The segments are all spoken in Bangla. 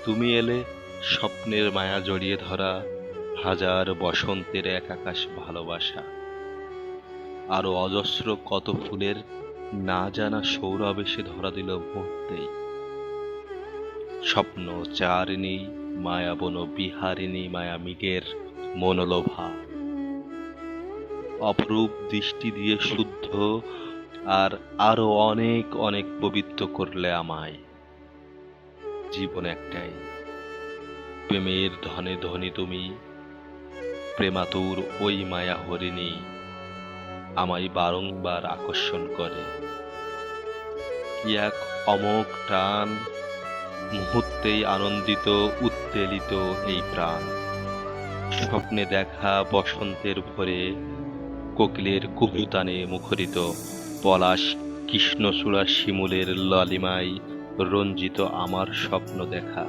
তুমি এলে স্বপ্নের মায়া জড়িয়ে ধরা হাজার বসন্তের এক আকাশ ভালোবাসা, আরো অজস্র কত ফুলের না জানা সৌরভ এসে ধরা দিল মুহূর্তেই। স্বপ্ন চারিণী মায়াবন বিহারিণী মায়ামিগের মনোলোভা, অপরূপ দৃষ্টি দিয়ে শুদ্ধ আর আরো অনেক অনেক পবিত্র করলে আমায়। জীবন একটাই, প্রেমের ধনে ধনী তুমি, প্রেমাতুর ওই মায়া হরিণী আমায় বারংবার আকর্ষণ করে। কি এক অমোঘ টান, মুহূর্তেই আনন্দিত উত্তেলিত এই প্রাণ। স্বপ্নে দেখা বসন্তের ভোরে কোকিলের কুহুতানে মুখরিত, পলাশ কৃষ্ণচূড়া শিমুলের লালিমায় রঞ্জিত আমার স্বপ্ন দেখা।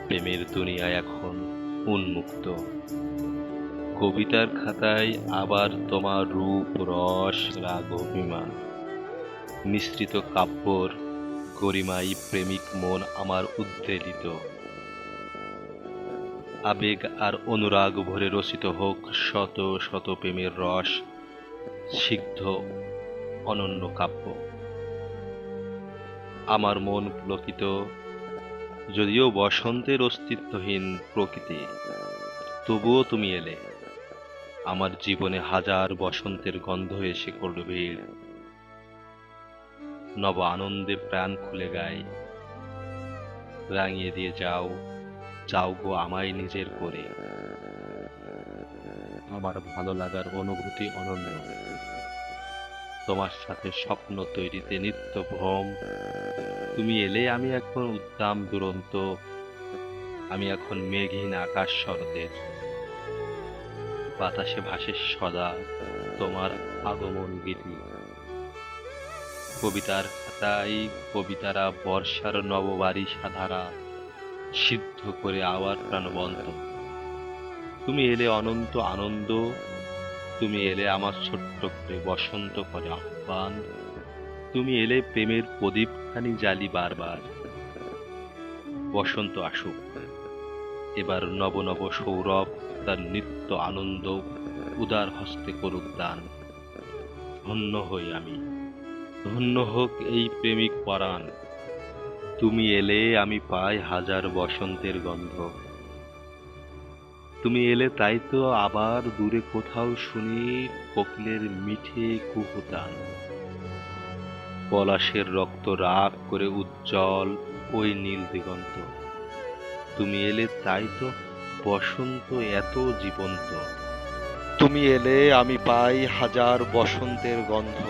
প্রেমের দুনিয়ায় এখন উন্মুক্ত, কবিতার খাতায় আবার তোমার রূপ রস রাগ অভিমান মিশ্রিত কাব্যর গরিমাই প্রেমিক মন আমার উদ্বেলিত। আবেগ আর অনুরাগ ভরে রচিত হোক শত শত প্রেমের রস সিদ্ধ অনন্য কাব্য। আমার মন পুলকিত, যদিও বসন্তের অস্তিত্বহীন প্রকৃতি, তবুও তুমি এলে। আমার জীবনে হাজার বসন্তের গন্ধ এসে করল ভিড়, নব আনন্দে প্রাণ খুলে গায়। রাঙিয়ে দিয়ে যাও, যাও গো আমায় নিজের করে। আমার ভালো লাগার অনুভূতি অনন্য, তোমার সাথে স্বপ্ন তৈরিতে নিত্য ভ্রম। তুমি এলে আমি এখন উদ্দাম দুরন্ত, আমি এখন মেঘহীন আকাশ শরতের। বাতাসে ভাসে সদা তোমার আগমন গীতি। কবিতার খাতায় কবিতারা বর্ষার নববাড়ি সাধারা সিদ্ধ করে আবার প্রাণবন্ত। তুমি এলে অনন্ত আনন্দ, তুমি এলে আমার ছোট্ট করে বসন্ত করে আহ্বান। তুমি এলে প্রেমের প্রদীপখানি জ্বালি বারবার। বসন্ত আসুক, এবার নব নব সৌরভ তার নিত্য আনন্দ উদার হস্তে করুক দান। ধন্য হই আমি, ধন্য হোক এই প্রেমিক পরাণ। তুমি এলে আমি পাই হাজার বসন্তের গন্ধ। তুমি এলে তাই তো আবার দূরে কোথাও শুনি কোকিলের মিঠে কুহুতান। পলাশের রক্ত রাগ করে উজ্জ্বল ওই নীল দিগন্ত। তুমি এলে তাই তো বসন্ত এত জীবন্ত। তুমি এলে আমি পাই হাজার বসন্তের গন্ধ।